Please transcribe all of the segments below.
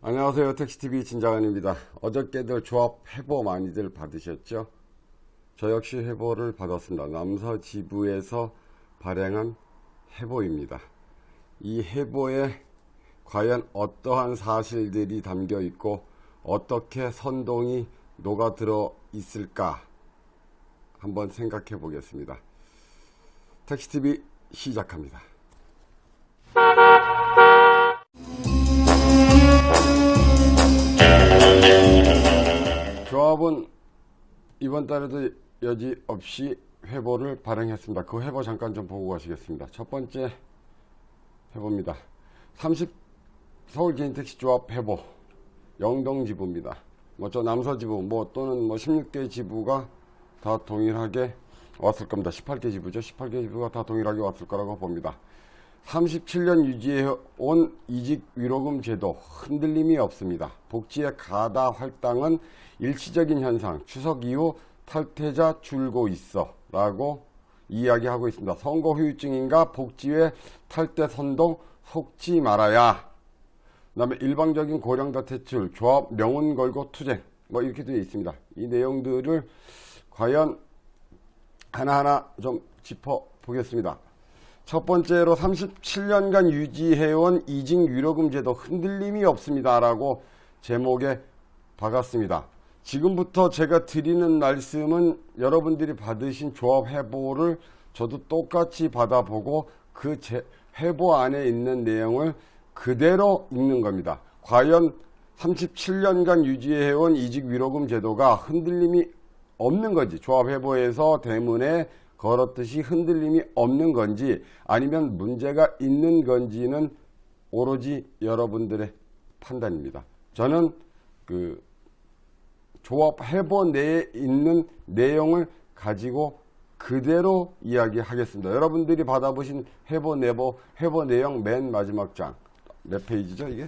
안녕하세요. 택시TV 진장환입니다. 어저께들 조합 회보 많이들 받으셨죠? 저 역시 회보를 받았습니다. 남서지부에서 발행한 회보입니다. 이 회보에 과연 어떠한 사실들이 담겨 있고 어떻게 선동이 녹아들어 있을까 한번 생각해 보겠습니다. 택시TV 시작합니다. 조합은 이번 달에도 여지없이 회보를 발행했습니다. 그 회보 잠깐 좀 보고 가시겠습니다. 첫 번째 회보입니다. 서울 개인택시조합 회보 영동지부입니다. 저 남서지부 또는 16개 지부가 다 동일하게 왔을 겁니다. 18개 지부죠. 18개 지부가 다 동일하게 왔을 거라고 봅니다. 37년 유지해온 이직 위로금 제도 흔들림이 없습니다. 복지의 가다 할당은 일시적인 현상, 추석 이후 탈퇴자 줄고 있어 라고 이야기하고 있습니다. 선거 후유증인가 복지의 탈퇴 선동 속지 말아야. 그 다음에 일방적인 고령자 퇴출, 조합 명운 걸고 투쟁 이렇게 되어 있습니다. 이 내용들을 과연 하나하나 좀 짚어보겠습니다. 첫 번째로 37년간 유지해온 이직 위로금 제도 흔들림이 없습니다 라고 제목에 박았습니다. 지금부터 제가 드리는 말씀은 여러분들이 받으신 조합 회보를 저도 똑같이 받아보고 그 회보 안에 있는 내용을 그대로 읽는 겁니다. 과연 37년간 유지해온 이직 위로금 제도가 흔들림이 없는 건지, 조합 회보에서 대문에 걸었듯이 흔들림이 없는 건지 아니면 문제가 있는 건지는 오로지 여러분들의 판단입니다. 저는 그 조합 회보 내에 있는 내용을 가지고 그대로 이야기하겠습니다. 여러분들이 받아보신 회보 내용 맨 마지막 장 몇 페이지죠? 이게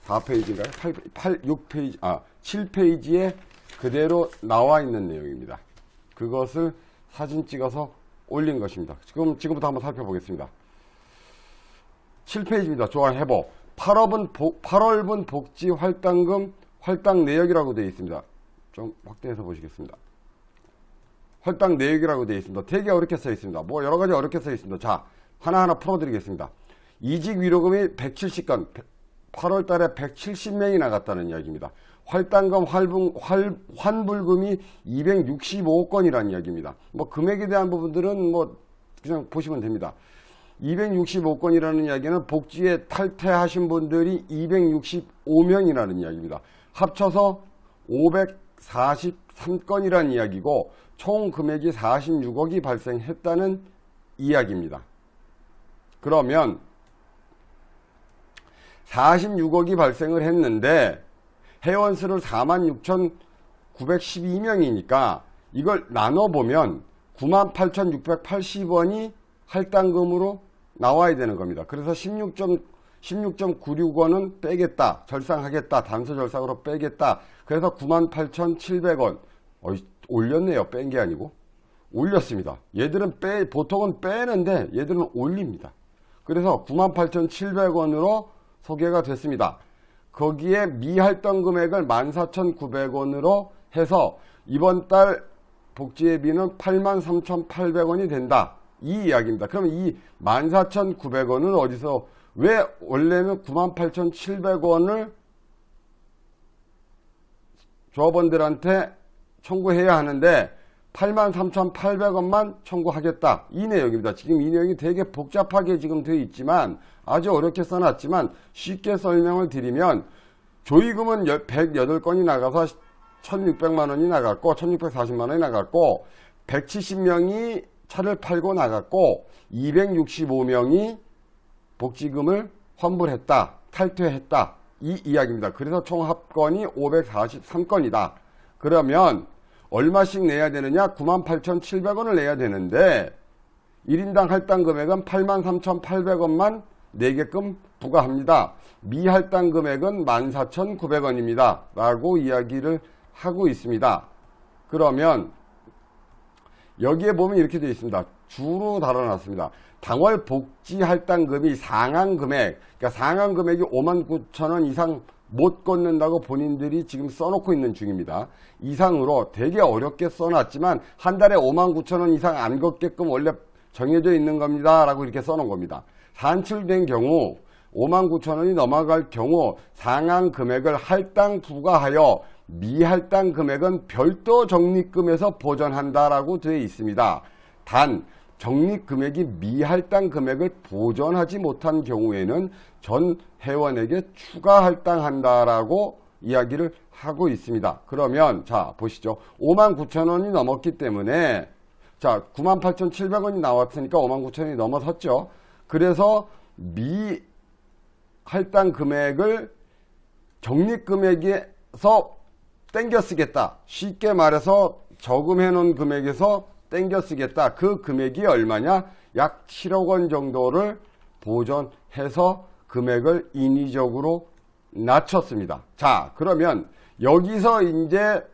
4페이지인가요? 6페이지, 7페이지에 그대로 나와 있는 내용입니다. 그것을 사진 찍어서 올린 것입니다. 지금부터 한번 살펴보겠습니다. 7페이지입니다. 조합 회보. 8월분 복지 할당금 할당 내역이라고 되어 있습니다. 좀 확대해서 보시겠습니다. 할당 내역이라고 되어 있습니다. 되게 어렵게 써 있습니다. 여러 가지 어렵게 써 있습니다. 자, 하나하나 풀어드리겠습니다. 이직 위로금이 170건, 8월 달에 170명이 나갔다는 이야기입니다. 할당금 환불금이 265건이라는 이야기입니다. 금액에 대한 부분들은 그냥 보시면 됩니다. 265건이라는 이야기는 복지에 탈퇴하신 분들이 265명이라는 이야기입니다. 합쳐서 543건이라는 이야기고 총 금액이 46억이 발생했다는 이야기입니다. 그러면 46억이 발생을 했는데 회원수를 46,912명이니까 이걸 나눠보면 98,680원이 할당금으로 나와야 되는 겁니다. 그래서 16.96원은 빼겠다, 절상하겠다, 단수 절상으로 빼겠다. 그래서 98,700원 올렸네요. 뺀 게 아니고 올렸습니다. 얘들은 보통은 빼는데 얘들은 올립니다. 그래서 98,700원으로 소개가 됐습니다. 거기에 미할당 금액을 14,900원으로 해서 이번 달 복지회비는 83,800원이 된다. 이 이야기입니다. 그럼 이 14,900원은 어디서, 왜 원래는 98,700원을 조합원들한테 청구해야 하는데 83,800원만 청구하겠다. 이 내용입니다. 지금 이 내용이 되게 복잡하게 지금 되어 있지만 아주 어렵게 써놨지만 쉽게 설명을 드리면 조의금은 108건이 나가서 1,600만원이 나갔고 1,640만원이 나갔고 170명이 차를 팔고 나갔고 265명이 복지금을 환불했다. 탈퇴했다. 이 이야기입니다. 그래서 총 합건이 543건이다. 그러면 얼마씩 내야 되느냐? 98,700원을 내야 되는데 1인당 할당 금액은 83,800원만 내게끔 부과합니다. 미할당 금액은 14,900원입니다. 라고 이야기를 하고 있습니다. 그러면 여기에 보면 이렇게 되어 있습니다. 주로 달아놨습니다. 당월 복지 할당금이 상한금액, 그러니까 상한금액이 59,000원 이상 못 걷는다고 본인들이 지금 써놓고 있는 중입니다. 이상으로 되게 어렵게 써놨지만 한 달에 59,000원 이상 안 걷게끔 원래 정해져 있는 겁니다 라고 이렇게 써놓은 겁니다. 산출된 경우 59,000원이 넘어갈 경우 상한 금액을 할당 부과하여 미할당 금액은 별도 적립금에서 보전한다라고 되어 있습니다. 단 적립금액이 미할당 금액을 보전하지 못한 경우에는 전 회원에게 추가 할당한다라고 이야기를 하고 있습니다. 그러면 자 보시죠. 59,000원이 넘었기 때문에 자 98,700원이 나왔으니까 59,000원이 넘어섰죠. 그래서 미할당 금액을 적립금액에서 땡겨 쓰겠다. 쉽게 말해서 저금해 놓은 금액에서 땡겨 쓰겠다. 그 금액이 얼마냐? 약 7억 원 정도를 보전해서 금액을 인위적으로 낮췄습니다. 자, 그러면 여기서 이제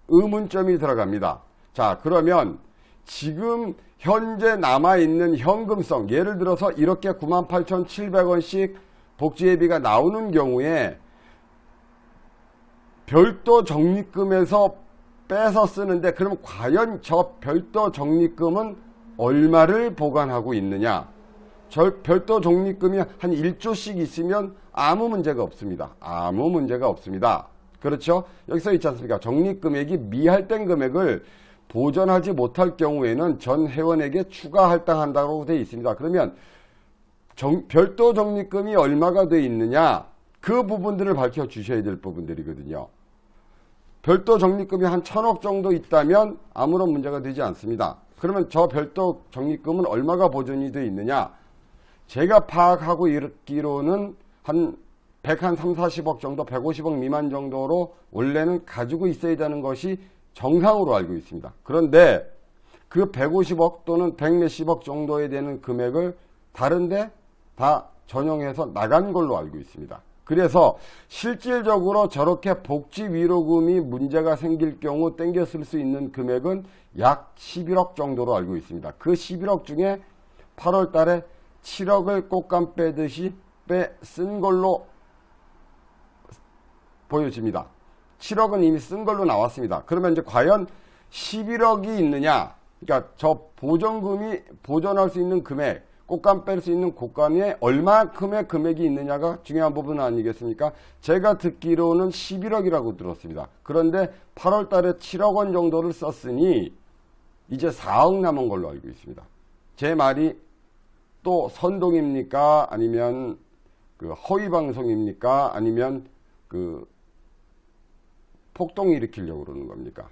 의문점이 들어갑니다. 자, 그러면 지금 현재 남아있는 현금성, 예를 들어서 이렇게 98,700원씩 복지회비가 나오는 경우에 별도 적립금에서 빼서 쓰는데 그럼 과연 저 별도 적립금은 얼마를 보관하고 있느냐? 저 별도 적립금이 한 1조씩 있으면 아무 문제가 없습니다. 아무 문제가 없습니다. 그렇죠? 여기서 있지 않습니까? 적립금액이 미할당 금액을 보전하지 못할 경우에는 전 회원에게 추가 할당한다고 되어 있습니다. 그러면 별도 적립금이 얼마가 되어 있느냐? 그 부분들을 밝혀주셔야 될 부분들이거든요. 별도 적립금이 한 1,000억 정도 있다면 아무런 문제가 되지 않습니다. 그러면 저 별도 적립금은 얼마가 보존이 되어 있느냐? 제가 파악하고 있기로는 한 130, 40억 정도, 150억 미만 정도로 원래는 가지고 있어야 되는 것이 정상으로 알고 있습니다. 그런데 그 150억 또는 100몇십억 정도에 되는 금액을 다른데 다 전용해서 나간 걸로 알고 있습니다. 그래서 실질적으로 저렇게 복지 위로금이 문제가 생길 경우 땡겨 쓸 수 있는 금액은 약 11억 정도로 알고 있습니다. 그 11억 중에 8월 달에 7억을 꽃감 빼듯이 쓴 걸로 보여집니다. 7억은 이미 쓴 걸로 나왔습니다. 그러면 이제 과연 11억이 있느냐? 그러니까 저 보전금이 보전할 수 있는 금액, 꽃감 뺄 수 있는 꽃감에 얼마큼의 금액이 있느냐가 중요한 부분 아니겠습니까? 제가 듣기로는 11억이라고 들었습니다. 그런데 8월 달에 7억 원 정도를 썼으니 이제 4억 남은 걸로 알고 있습니다. 제 말이 또 선동입니까? 아니면 그 허위 방송입니까? 아니면 그 폭동 일으키려고 그러는 겁니까?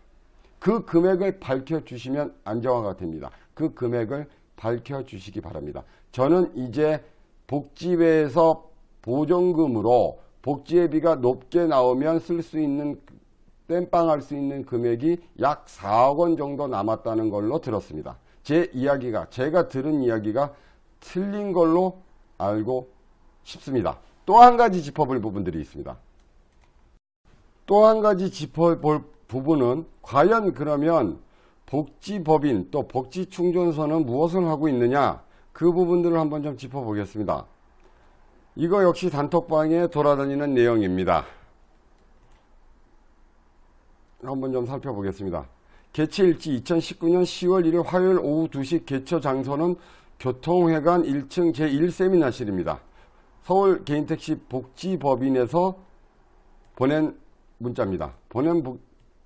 그 금액을 밝혀주시면 안정화가 됩니다. 그 금액을 밝혀주시기 바랍니다. 저는 이제 복지회에서 보전금으로 복지회비가 높게 나오면 쓸 수 있는 땜빵할 수 있는 금액이 약 4억 원 정도 남았다는 걸로 들었습니다. 제 이야기가 제가 들은 이야기가 틀린 걸로 알고 싶습니다. 또 한 가지 짚어볼 부분들이 있습니다. 또 한 가지 짚어볼 부분은 과연 그러면 복지법인 또 복지충전소는 무엇을 하고 있느냐, 그 부분들을 한번 좀 짚어보겠습니다. 이거 역시 단톡방에 돌아다니는 내용입니다. 한번 좀 살펴보겠습니다. 개최일지 2019년 10월 1일 화요일 오후 2시 개최 장소는 교통회관 1층 제1세미나실입니다. 서울 개인택시 복지법인에서 보낸 문자입니다. 보낸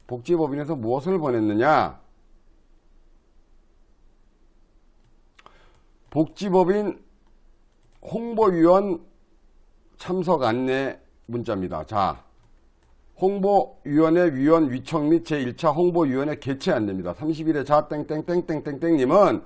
복지법인에서 무엇을 보냈느냐? 복지법인 홍보위원 참석 안내 문자입니다. 자, 홍보위원회 위원 위촉 및 제1차 홍보위원회 개최 안내입니다. 30일에 자 땡땡땡땡땡땡님은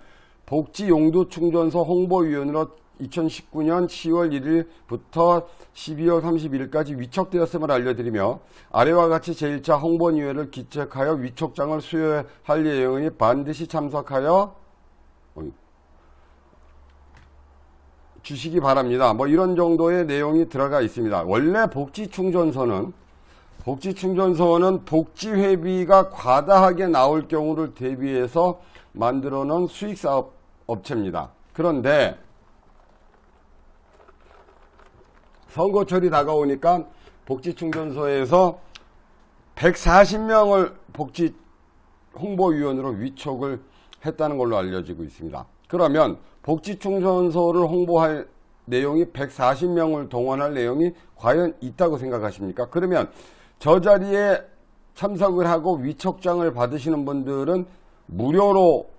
복지용두충전소 홍보위원으로 2019년 10월 1일부터 12월 31일까지 위촉되었음을 알려드리며 아래와 같이 제1차 홍보위원회를 기책하여 위촉장을 수여할 예정이니 반드시 참석하여 주시기 바랍니다. 뭐 이런 정도의 내용이 들어가 있습니다. 원래 복지충전소는 복지회비가 과다하게 나올 경우를 대비해서 만들어 놓은 수익사업 업체입니다. 그런데 선거철이 다가오니까 복지충전소에서 140명을 복지 홍보위원으로 위촉을 했다는 걸로 알려지고 있습니다. 그러면 복지충전소를 홍보할 내용이 140명을 동원할 내용이 과연 있다고 생각하십니까? 그러면 저 자리에 참석을 하고 위촉장을 받으시는 분들은 무료로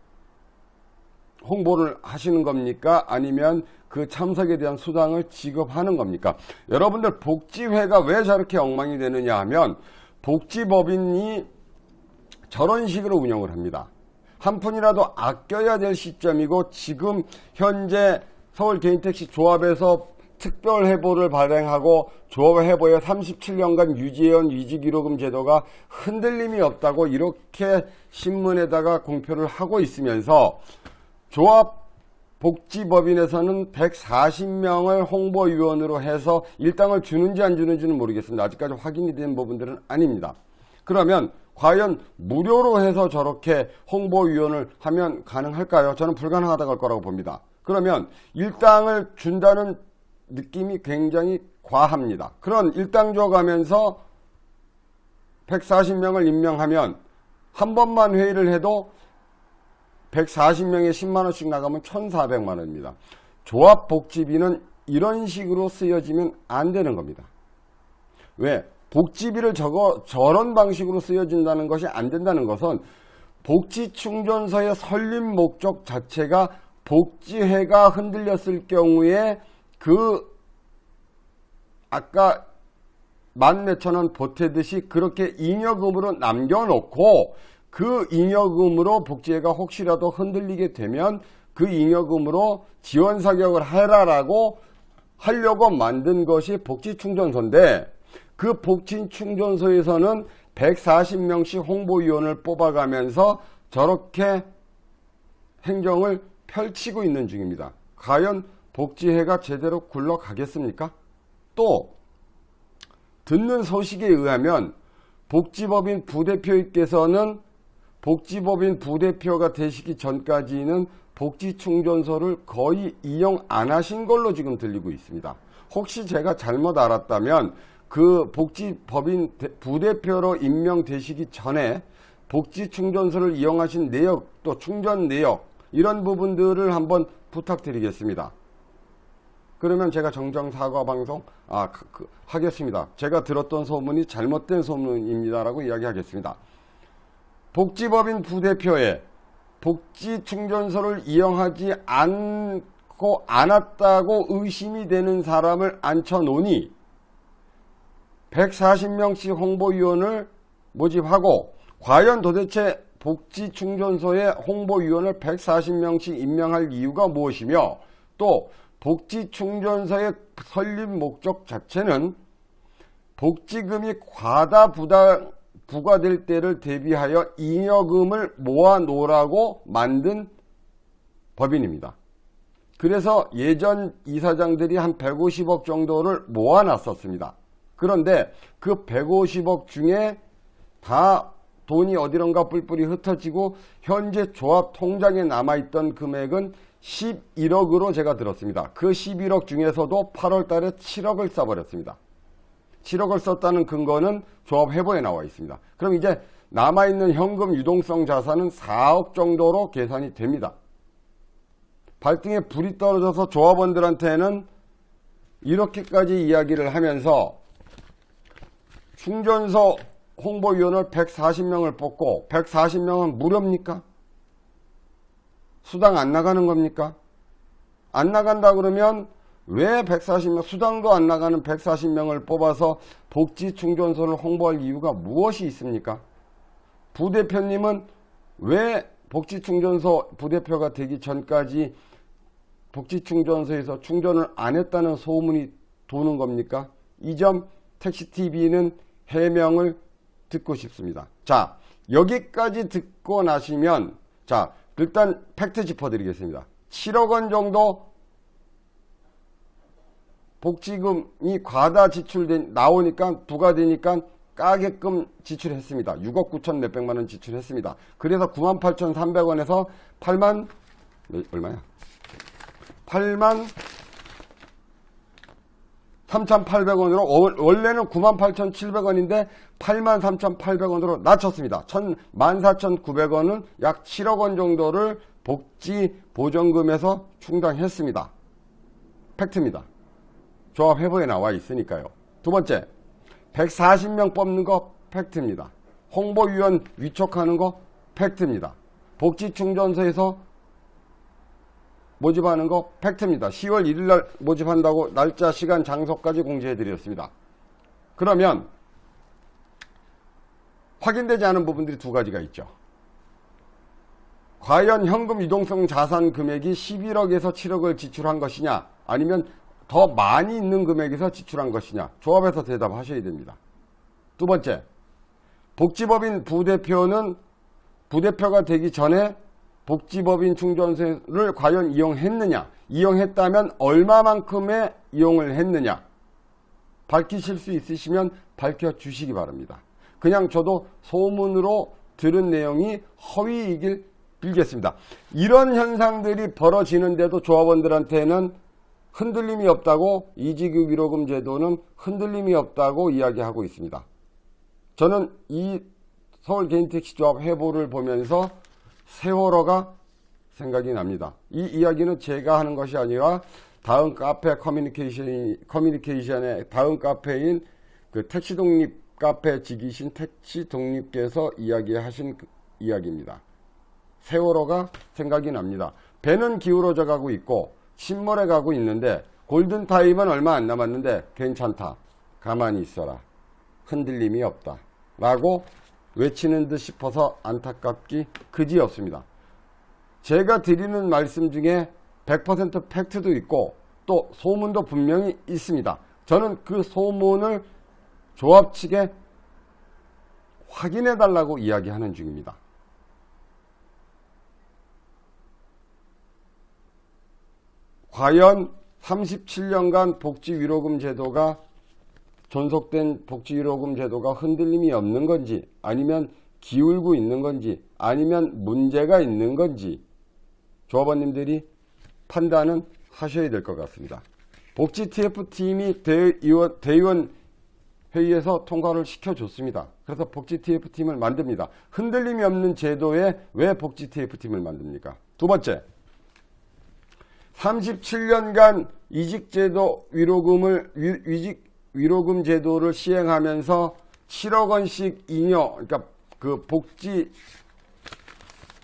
홍보를 하시는 겁니까? 아니면 그 참석에 대한 수당을 지급하는 겁니까? 여러분들 복지회가 왜 저렇게 엉망이 되느냐 하면 복지법인이 저런 식으로 운영을 합니다. 한 푼이라도 아껴야 될 시점이고 지금 현재 서울개인택시 조합에서 특별회보를 발행하고 조합회보의 37년간 유지해온 위지기록금 제도가 흔들림이 없다고 이렇게 신문에다가 공표를 하고 있으면서 조합복지법인에서는 140명을 홍보위원으로 해서 일당을 주는지 안 주는지는 모르겠습니다. 아직까지 확인이 된 부분들은 아닙니다. 그러면 과연 무료로 해서 저렇게 홍보위원을 하면 가능할까요? 저는 불가능하다고 할 거라고 봅니다. 그러면 일당을 준다는 느낌이 굉장히 과합니다. 그런 일당 줘가면서 140명을 임명하면 한 번만 회의를 해도 140명에 10만원씩 나가면 1,400만원입니다. 조합복지비는 이런 식으로 쓰여지면 안 되는 겁니다. 왜? 복지비를 저런 방식으로 쓰여진다는 것이 안 된다는 것은 복지충전소의 설립 목적 자체가 복지회가 흔들렸을 경우에 그 아까 만 몇천 원 보태듯이 그렇게 잉여금으로 남겨놓고 그 잉여금으로 복지회가 혹시라도 흔들리게 되면 그 잉여금으로 지원 사격을 해라라고 하려고 만든 것이 복지충전소인데 그 복지충전소에서는 140명씩 홍보위원을 뽑아가면서 저렇게 행정을 펼치고 있는 중입니다. 과연 복지회가 제대로 굴러가겠습니까? 또 듣는 소식에 의하면 복지법인 부대표께서는 복지법인 부대표가 되시기 전까지는 복지충전소를 거의 이용 안 하신 걸로 지금 들리고 있습니다. 혹시 제가 잘못 알았다면 그 복지법인 부대표로 임명되시기 전에 복지충전소를 이용하신 내역 또 충전 내역 이런 부분들을 한번 부탁드리겠습니다. 그러면 제가 정정사과 방송 하겠습니다. 제가 들었던 소문이 잘못된 소문입니다라고 이야기하겠습니다. 복지법인 부대표에 복지충전소를 이용하지 않았다고 의심이 되는 사람을 앉혀놓으니 140명씩 홍보위원을 모집하고 과연 도대체 복지충전소에 홍보위원을 140명씩 임명할 이유가 무엇이며 또 복지충전소의 설립 목적 자체는 복지금이 과다 부과될 때를 대비하여 잉여금을 모아놓으라고 만든 법인입니다. 그래서 예전 이사장들이 한 150억 정도를 모아놨었습니다. 그런데 그 150억 중에 다 돈이 어디론가 뿔뿔이 흩어지고 현재 조합 통장에 남아있던 금액은 11억으로 제가 들었습니다. 그 11억 중에서도 8월 달에 7억을 써버렸습니다. 7억을 썼다는 근거는 조합 회보에 나와 있습니다. 그럼 이제 남아있는 현금 유동성 자산은 4억 정도로 계산이 됩니다. 발등에 불이 떨어져서 조합원들한테는 이렇게까지 이야기를 하면서 충전소 홍보위원을 140명을 뽑고 140명은 무료입니까? 수당 안 나가는 겁니까? 안 나간다 그러면 왜 140명, 수당도 안 나가는 140명을 뽑아서 복지충전소를 홍보할 이유가 무엇이 있습니까? 부대표님은 왜 복지충전소 부대표가 되기 전까지 복지충전소에서 충전을 안 했다는 소문이 도는 겁니까? 이 점 택시TV는 해명을 듣고 싶습니다. 자, 여기까지 듣고 나시면 자, 일단 팩트 짚어드리겠습니다. 7억 원 정도 복지금이 과다 나오니까 부과되니까 까게끔 지출했습니다. 6억 9천 몇백만 원 지출했습니다. 그래서 98,300원에서 8만 얼마야? 8만 3,800원으로 원래는 98,700원인데 83,800원으로 낮췄습니다. 14,900원은 약 7억 원 정도를 복지 보전금에서 충당했습니다. 팩트입니다. 조합 회보에 나와 있으니까요. 두 번째, 140명 뽑는 거 팩트입니다. 홍보위원 위촉하는 거 팩트입니다. 복지충전소에서 모집하는 거 팩트입니다. 10월 1일 날 모집한다고 날짜, 시간, 장소까지 공지해 드렸습니다. 그러면 확인되지 않은 부분들이 두 가지가 있죠. 과연 현금 유동성 자산 금액이 11억에서 7억을 지출한 것이냐, 아니면 더 많이 있는 금액에서 지출한 것이냐, 조합해서 대답하셔야 됩니다. 두 번째, 복지법인 부대표가 되기 전에 복지법인 충전소를 과연 이용했느냐, 이용했다면 얼마만큼의 이용을 했느냐, 밝히실 수 있으시면 밝혀주시기 바랍니다. 그냥 저도 소문으로 들은 내용이 허위이길 빌겠습니다. 이런 현상들이 벌어지는데도 조합원들한테는 흔들림이 없다고, 이직유 위로금 제도는 흔들림이 없다고 이야기하고 있습니다. 저는 이 서울 개인택시 조합 회보를 보면서 세월호가 생각이 납니다. 이 이야기는 제가 하는 것이 아니라 다음 카페 커뮤니케이션의 다음 카페인 그 택시 독립 카페 직이신 택시 독립께서 이야기하신 이야기입니다. 세월호가 생각이 납니다. 배는 기울어져 가고 있고 침몰해 가고 있는데 골든타임은 얼마 안 남았는데 괜찮다, 가만히 있어라, 흔들림이 없다 라고 외치는 듯 싶어서 안타깝기 그지없습니다. 제가 드리는 말씀 중에 100% 팩트도 있고 또 소문도 분명히 있습니다. 저는 그 소문을 조합 측에 확인해 달라고 이야기하는 중입니다. 과연 37년간 복지위로금 제도가 존속된 복지위로금 제도가 흔들림이 없는 건지, 아니면 기울고 있는 건지, 아니면 문제가 있는 건지 조합원님들이 판단은 하셔야 될 것 같습니다. 복지 TF팀이 대의원 회의에서 통과를 시켜줬습니다. 그래서 복지 TF팀을 만듭니다. 흔들림이 없는 제도에 왜 복지 TF팀을 만듭니까? 두 번째, 37년간 이직제도 위로금 제도를 시행하면서 7억 원씩 잉여, 그러니까 그 복지,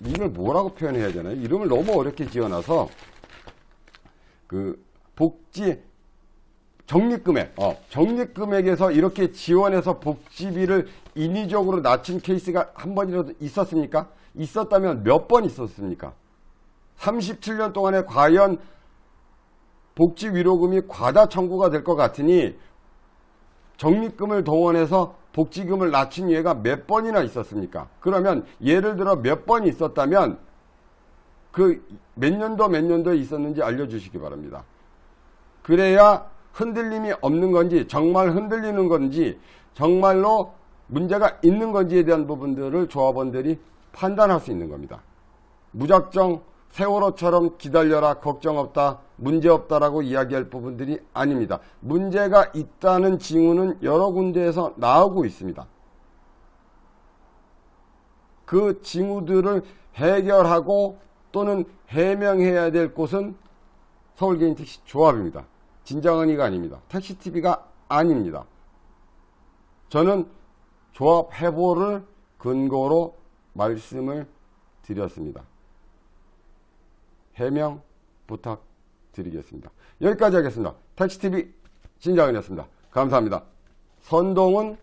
이걸 뭐라고 표현해야 되나요? 이름을 너무 어렵게 지어놔서 그 복지 적립금액, 적립금액에서 이렇게 지원해서 복지비를 인위적으로 낮춘 케이스가 한 번이라도 있었습니까? 있었다면 몇 번 있었습니까? 37년 동안에 과연 복지 위로금이 과다 청구가 될 것 같으니 적립금을 동원해서 복지금을 낮춘 예가 몇 번이나 있었습니까? 그러면 예를 들어 몇 번 있었다면 그 몇 년도에 있었는지 알려주시기 바랍니다. 그래야 흔들림이 없는 건지, 정말 흔들리는 건지, 정말로 문제가 있는 건지에 대한 부분들을 조합원들이 판단할 수 있는 겁니다. 무작정 세월호처럼 기다려라, 걱정 없다, 문제 없다라고 이야기할 부분들이 아닙니다. 문제가 있다는 징후는 여러 군데에서 나오고 있습니다. 그 징후들을 해결하고 또는 해명해야 될 곳은 서울개인택시 조합입니다. 진정은이가 아닙니다. 택시TV가 아닙니다. 저는 조합 회보를 근거로 말씀을 드렸습니다. 해명 부탁드리겠습니다. 여기까지 하겠습니다. 택시TV 진정은이었습니다. 감사합니다. 선동은